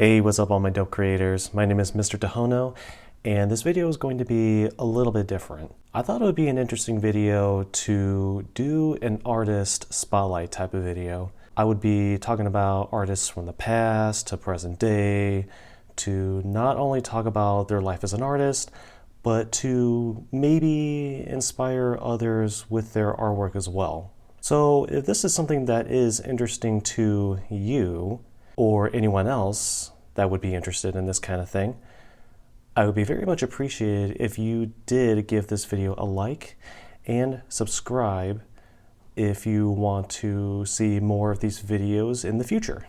Hey, what's up all my dope creators? My name is Mr. Tohono, and this video is going to be a little bit different. I thought it would be an interesting video to do an artist spotlight type of video. I would be talking about artists from the past to present day, to not only talk about their life as an artist, but to maybe inspire others with their artwork as well. So if this is something that is interesting to you, or anyone else that would be interested in this kind of thing, I would be very much appreciated if you did give this video a like and subscribe if you want to see more of these videos in the future.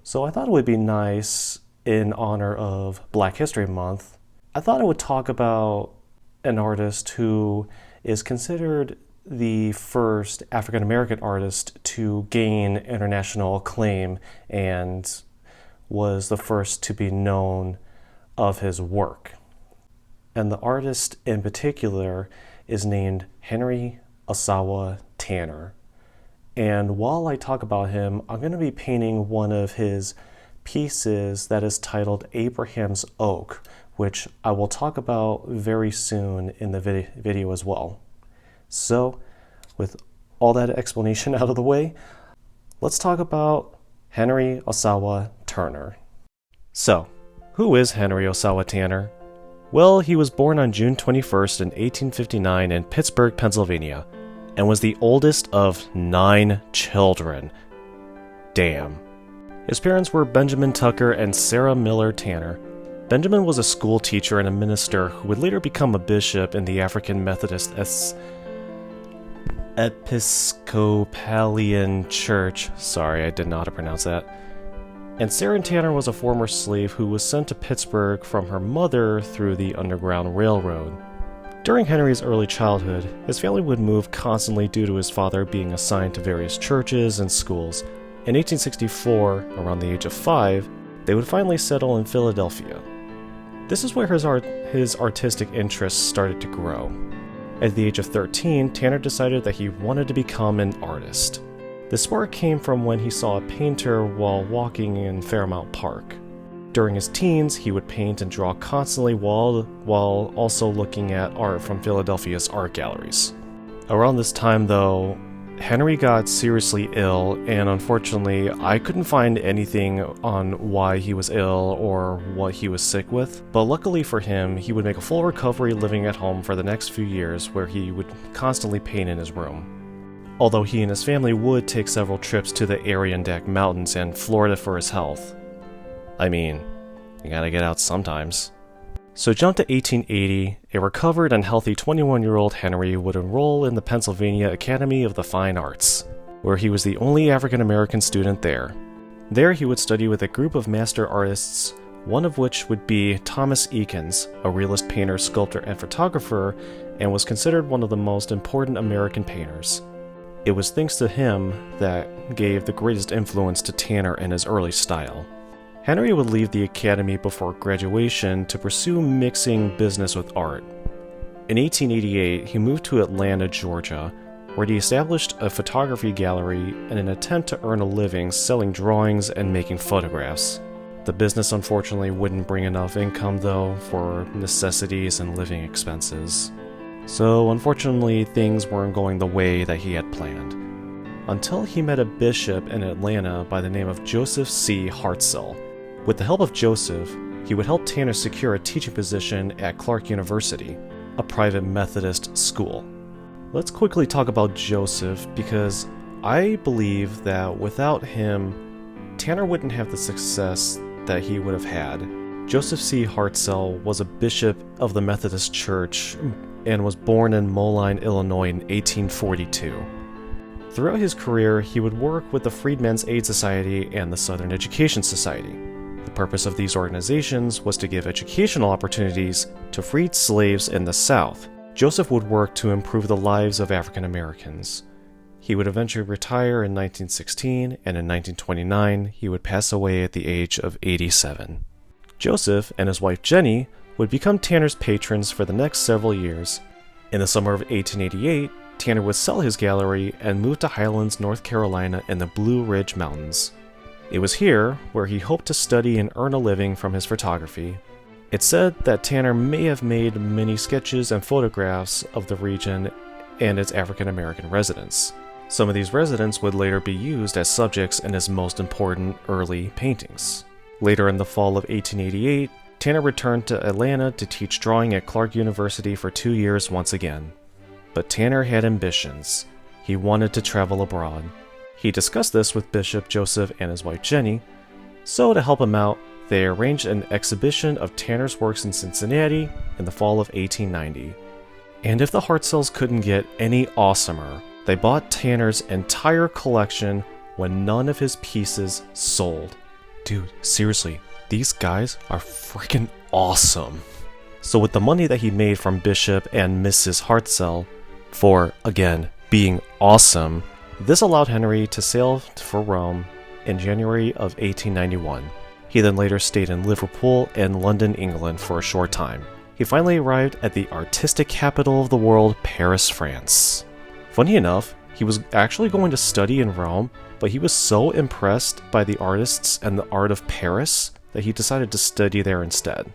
So I thought it would be nice, in honor of Black History Month, I thought I would talk about an artist who is considered the first African-American artist to gain international acclaim and was the first to be known of his work. And the artist in particular is named Henry Ossawa Tanner. And while I talk about him, I'm going to be painting one of his pieces that is titled Abraham's Oak, which I will talk about very soon in the video as well. So, with all that explanation out of the way, let's talk about Henry Ossawa Tanner. So, who is Henry Ossawa Tanner? Well, he was born on June 21st in 1859 in Pittsburgh, Pennsylvania, and was the oldest of 9 children. Damn. His parents were Benjamin Tucker and Sarah Miller Tanner. Benjamin was a school teacher and a minister who would later become a bishop in the African Methodist Episcopalian Church. Sorry, I didn't know how to pronounce that. And Sarah Tanner was a former slave who was sent to Pittsburgh from her mother through the Underground Railroad. During Henry's early childhood, his family would move constantly due to his father being assigned to various churches and schools. In 1864, around the age of 5, they would finally settle in Philadelphia. This is where his artistic interests started to grow. At the age of 13, Tanner decided that he wanted to become an artist. The spark came from when he saw a painter while walking in Fairmount Park. During his teens, he would paint and draw constantly while also looking at art from Philadelphia's art galleries. Around this time, though, Henry got seriously ill, and unfortunately, I couldn't find anything on why he was ill or what he was sick with, but luckily for him, he would make a full recovery living at home for the next few years, where he would constantly paint in his room. Although he and his family would take several trips to the Adirondack Mountains and Florida for his health. I mean, you gotta get out sometimes. So jump to 1880, a recovered and healthy 21-year-old Henry would enroll in the Pennsylvania Academy of the Fine Arts, where he was the only African-American student there. There he would study with a group of master artists, one of which would be Thomas Eakins, a realist painter, sculptor, and photographer, and was considered one of the most important American painters. It was thanks to him that gave the greatest influence to Tanner in his early style. Henry would leave the academy before graduation to pursue mixing business with art. In 1888, he moved to Atlanta, Georgia, where he established a photography gallery in an attempt to earn a living selling drawings and making photographs. The business unfortunately wouldn't bring enough income, though, for necessities and living expenses. So unfortunately, things weren't going the way that he had planned. Until he met a bishop in Atlanta by the name of Joseph C. Hartzell. With the help of Joseph, he would help Tanner secure a teaching position at Clark University, a private Methodist school. Let's quickly talk about Joseph, because I believe that without him, Tanner wouldn't have the success that he would have had. Joseph C. Hartzell was a bishop of the Methodist Church and was born in Moline, Illinois in 1842. Throughout his career, he would work with the Freedmen's Aid Society and the Southern Education Society. The purpose of these organizations was to give educational opportunities to freed slaves in the South. Joseph would work to improve the lives of African Americans. He would eventually retire in 1916, and in 1929, he would pass away at the age of 87. Joseph and his wife Jenny would become Tanner's patrons for the next several years. In the summer of 1888, Tanner would sell his gallery and move to Highlands, North Carolina in the Blue Ridge Mountains. It was here where he hoped to study and earn a living from his photography. It's said that Tanner may have made many sketches and photographs of the region and its African American residents. Some of these residents would later be used as subjects in his most important early paintings. Later in the fall of 1888, Tanner returned to Atlanta to teach drawing at Clark University for 2 years once again. But Tanner had ambitions. He wanted to travel abroad. He discussed this with Bishop Joseph and his wife Jenny, so to help him out, they arranged an exhibition of Tanner's works in Cincinnati in the fall of 1890. And if the Hartzells couldn't get any awesomer, they bought Tanner's entire collection when none of his pieces sold. Dude, seriously, these guys are freaking awesome. So with the money that he made from Bishop and Mrs. Hartzell for, again, being awesome, this allowed Henry to sail for Rome in January of 1891. He then later stayed in Liverpool and London, England for a short time. He finally arrived at the artistic capital of the world, Paris, France. Funny enough, he was actually going to study in Rome, but he was so impressed by the artists and the art of Paris that he decided to study there instead.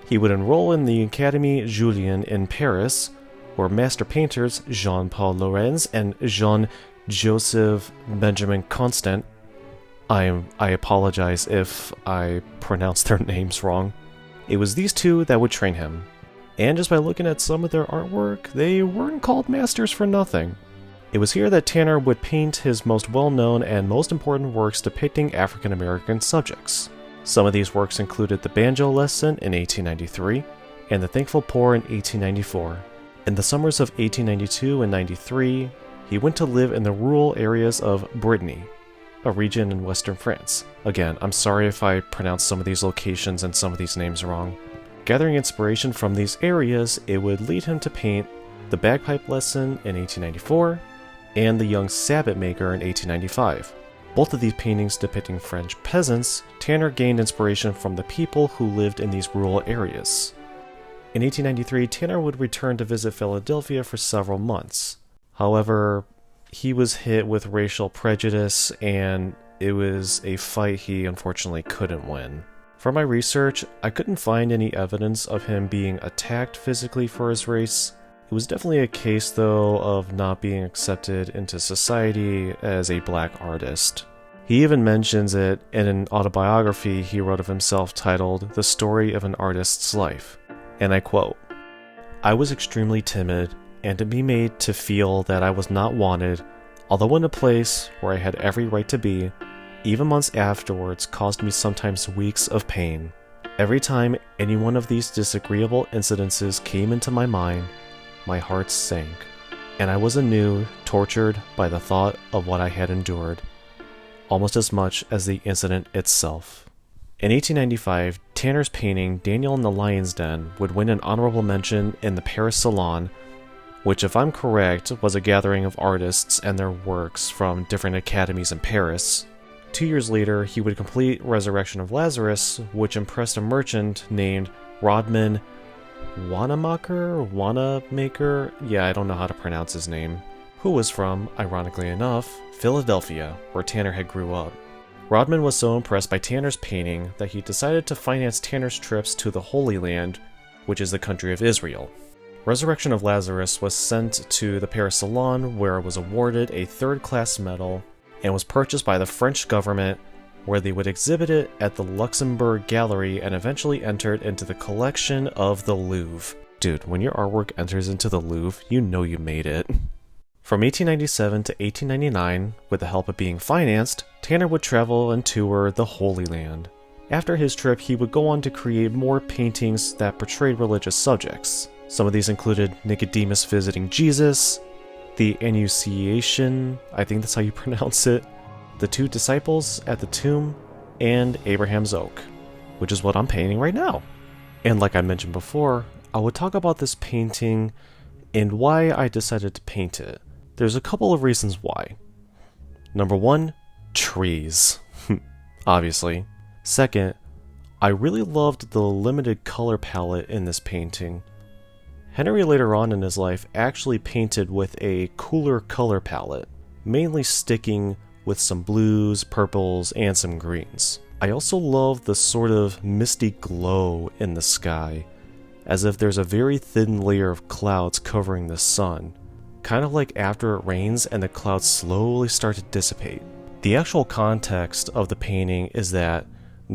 He would enroll in the Académie Julian in Paris, where master painters Jean-Paul Lorenz and Jean-Joseph Benjamin Constant, I apologize if I pronounced their names wrong. It was these two that would train him. And just by looking at some of their artwork, they weren't called masters for nothing. It was here that Tanner would paint his most well-known and most important works depicting African American subjects. Some of these works included The Banjo Lesson in 1893 and The Thankful Poor in 1894. In the summers of 1892 and 93, he went to live in the rural areas of Brittany, a region in western France. Again, I'm sorry if I pronounced some of these locations and some of these names wrong. Gathering inspiration from these areas, it would lead him to paint The Bagpipe Lesson in 1894 and The Young Sabbath Maker in 1895. Both of these paintings depicting French peasants, Tanner gained inspiration from the people who lived in these rural areas. In 1893, Tanner would return to visit Philadelphia for several months. However, he was hit with racial prejudice, and it was a fight he unfortunately couldn't win. From my research, I couldn't find any evidence of him being attacked physically for his race. It was definitely a case, though, of not being accepted into society as a black artist. He even mentions it in an autobiography he wrote of himself titled The Story of an Artist's Life, and I quote, "I was extremely timid, and to be made to feel that I was not wanted, although in a place where I had every right to be, even months afterwards caused me sometimes weeks of pain. Every time any one of these disagreeable incidences came into my mind, my heart sank, and I was anew tortured by the thought of what I had endured, almost as much as the incident itself." In 1895, Tanner's painting Daniel in the Lion's Den would win an honorable mention in the Paris Salon, which, if I'm correct, was a gathering of artists and their works from different academies in Paris. 2 years later, he would complete Resurrection of Lazarus, which impressed a merchant named Rodman Wanamaker, yeah, I don't know how to pronounce his name, who was from, ironically enough, Philadelphia, where Tanner had grew up. Rodman was so impressed by Tanner's painting that he decided to finance Tanner's trips to the Holy Land, which is the country of Israel. Resurrection of Lazarus was sent to the Paris Salon, where it was awarded a third-class medal and was purchased by the French government, where they would exhibit it at the Luxembourg Gallery and eventually entered into the collection of the Louvre. Dude, when your artwork enters into the Louvre, you know you made it. From 1897 to 1899, with the help of being financed, Tanner would travel and tour the Holy Land. After his trip, he would go on to create more paintings that portrayed religious subjects. Some of these included Nicodemus visiting Jesus, the Annunciation, I think that's how you pronounce it, the two disciples at the tomb, and Abraham's Oak, which is what I'm painting right now. And like I mentioned before, I would talk about this painting and why I decided to paint it. There's a couple of reasons why. Number one, trees. Obviously. Second, I really loved the limited color palette in this painting. Henry later on in his life actually painted with a cooler color palette, mainly sticking with some blues, purples, and some greens. I also love the sort of misty glow in the sky, as if there's a very thin layer of clouds covering the sun, kind of like after it rains and the clouds slowly start to dissipate. The actual context of the painting is that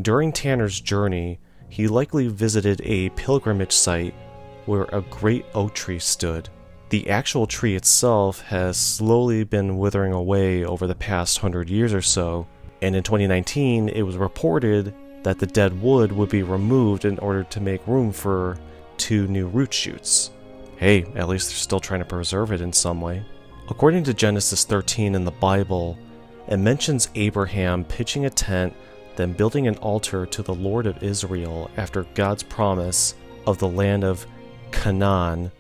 during Tanner's journey, he likely visited a pilgrimage site where a great oak tree stood. The actual tree itself has slowly been withering away over the past 100 years or so, and in 2019 it was reported that the dead wood would be removed in order to make room for 2 new root shoots. Hey, at least they're still trying to preserve it in some way. According to Genesis 13 in the Bible, it mentions Abraham pitching a tent, then building an altar to the Lord of Israel after God's promise of the land of Canaan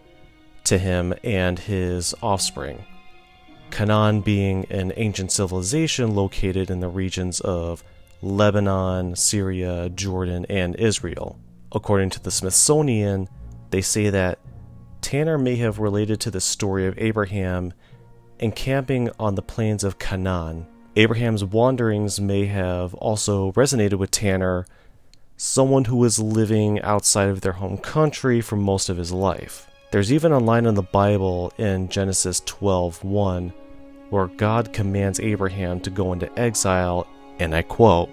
to him and his offspring. Canaan being an ancient civilization located in the regions of Lebanon, Syria, Jordan, and Israel. According to the Smithsonian, they say that Tanner may have related to the story of Abraham encamping on the plains of Canaan. Abraham's wanderings may have also resonated with Tanner, someone who was living outside of their home country for most of his life. There's even a line in the Bible in Genesis 12:1 where God commands Abraham to go into exile, and I quote,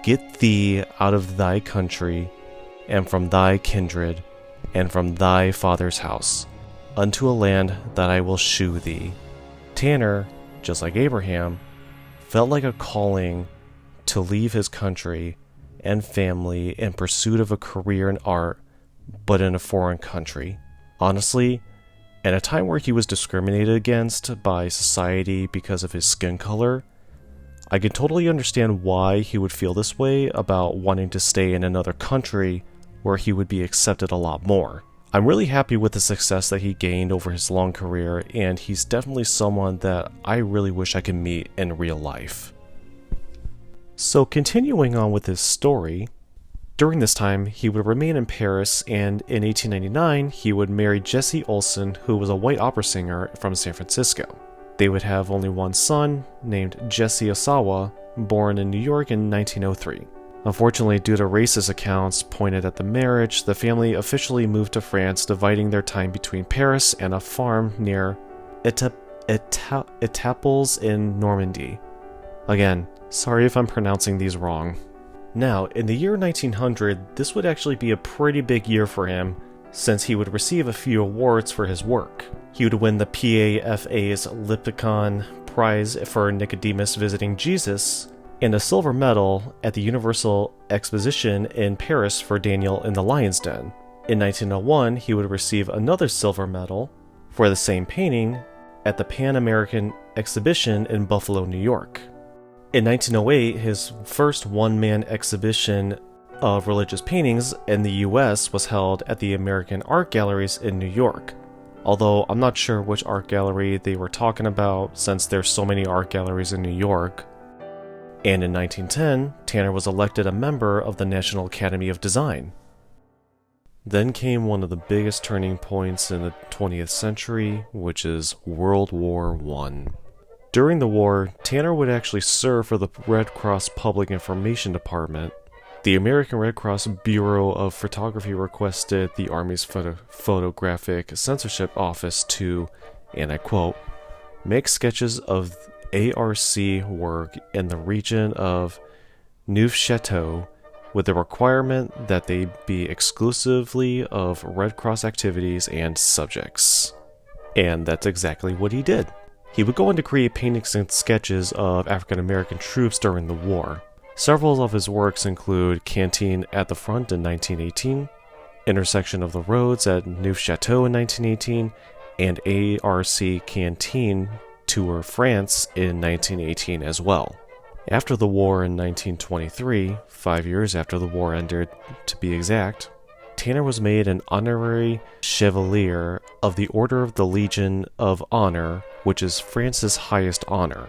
"Get thee out of thy country, and from thy kindred, and from thy father's house, unto a land that I will shew thee." Tanner, just like Abraham, felt like a calling to leave his country and family in pursuit of a career in art, but in a foreign country. Honestly, at a time where he was discriminated against by society because of his skin color, I can totally understand why he would feel this way about wanting to stay in another country where he would be accepted a lot more. I'm really happy with the success that he gained over his long career, and he's definitely someone that I really wish I could meet in real life. So continuing on with his story, during this time he would remain in Paris, and in 1899 he would marry Jessie Olson, who was a white opera singer from San Francisco. They would have only one son, named Jesse Ossawa, born in New York in 1903. Unfortunately, due to racist accounts pointed at the marriage, the family officially moved to France, dividing their time between Paris and a farm near Etaples in Normandy. Again, sorry if I'm pronouncing these wrong. Now, in the year 1900, this would actually be a pretty big year for him, since he would receive a few awards for his work. He would win the PAFA's Lipicon Prize for Nicodemus Visiting Jesus, and a silver medal at the Universal Exposition in Paris for Daniel in the Lion's Den. In 1901, he would receive another silver medal for the same painting at the Pan American Exhibition in Buffalo, New York. In 1908, his first one-man exhibition of religious paintings in the US was held at the American Art Galleries in New York, although I'm not sure which art gallery they were talking about since there's so many art galleries in New York. And in 1910, Tanner was elected a member of the National Academy of Design. Then came one of the biggest turning points in the 20th century, which is World War I. During the war, Tanner would actually serve for the Red Cross Public Information Department. The American Red Cross Bureau of Photography requested the Army's Photographic Censorship Office to, and I quote, make sketches of ARC work in the region of Neufchâteau with the requirement that they be exclusively of Red Cross activities and subjects. And that's exactly what he did. He would go on to create paintings and sketches of African American troops during the war. Several of his works include Canteen at the Front in 1918, Intersection of the Roads at Neufchâteau in 1918, and ARC Canteen Tour France in 1918 as well. After the war in 1923, 5 years after the war ended to be exact, Tanner was made an honorary Chevalier of the Order of the Legion of Honor, which is France's highest honor.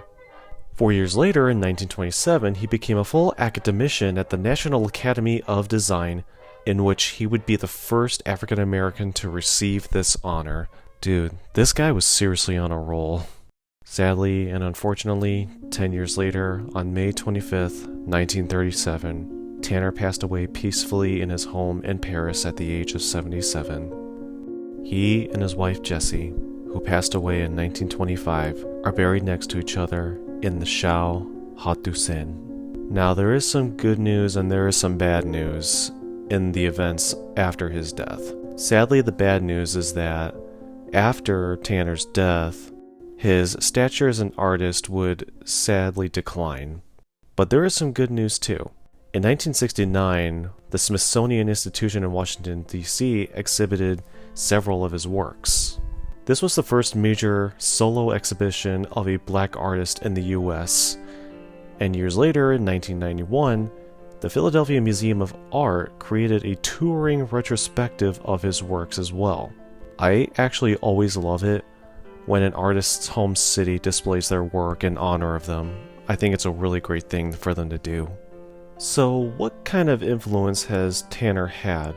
4 years later, in 1927, he became a full academician at the National Academy of Design, in which he would be the first African American to receive this honor. Dude, this guy was seriously on a roll. Sadly and unfortunately, 10 years later, on May 25th, 1937, Tanner passed away peacefully in his home in Paris at the age of 77. He and his wife Jessie, who passed away in 1925, are buried next to each other in the Chao Hot du Seine. Now, there is some good news and there is some bad news in the events after his death. Sadly, the bad news is that after Tanner's death, his stature as an artist would sadly decline. But there is some good news too. In 1969, the Smithsonian Institution in Washington, D.C. exhibited several of his works. This was the first major solo exhibition of a black artist in the US, and years later, in 1991, the Philadelphia Museum of Art created a touring retrospective of his works as well. I actually always love it when an artist's home city displays their work in honor of them. I think it's a really great thing for them to do. So, what kind of influence has Tanner had?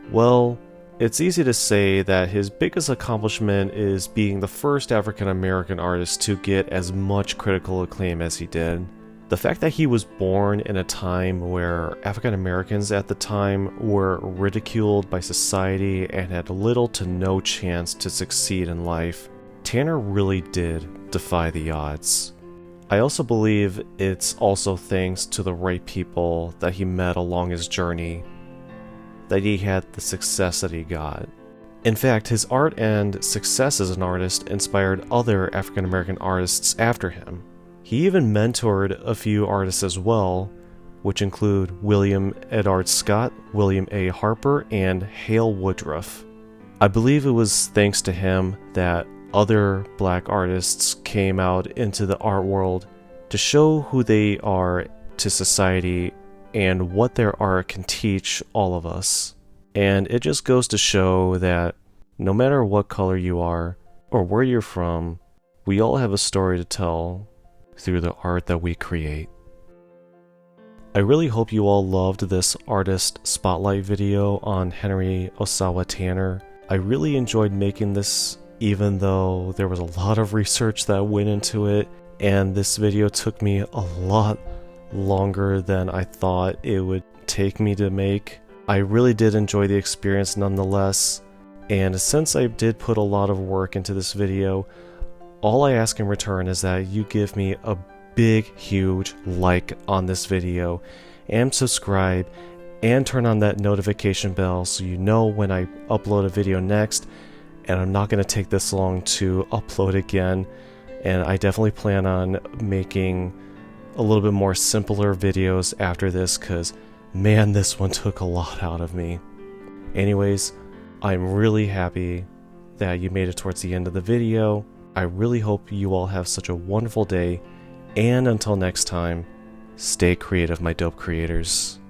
Well, it's easy to say that his biggest accomplishment is being the first African American artist to get as much critical acclaim as he did. The fact that he was born in a time where African Americans at the time were ridiculed by society and had little to no chance to succeed in life, Tanner really did defy the odds. I also believe it's also thanks to the right people that he met along his journey that he had the success that he got. In fact, his art and success as an artist inspired other African American artists after him. He even mentored a few artists as well, which include William Edard Scott, William A. Harper, and Hale Woodruff. I believe it was thanks to him that other black artists came out into the art world to show who they are to society and what their art can teach all of us. And it just goes to show that no matter what color you are or where you're from, we all have a story to tell through the art that we create. I really hope you all loved this artist spotlight video on Henry Ossawa Tanner. I really enjoyed making this, even though there was a lot of research that went into it, and this video took me a lot longer than I thought it would take me to make. I really did enjoy the experience nonetheless, and since I did put a lot of work into this video, all I ask in return is that you give me a big, huge like on this video, and subscribe, and turn on that notification bell so you know when I upload a video next, and I'm not going to take this long to upload again, and I definitely plan on making a little bit more simpler videos after this, because man, this one took a lot out of me. Anyways, I'm really happy that you made it towards the end of the video. I really hope you all have such a wonderful day, and until next time, stay creative, my dope creators.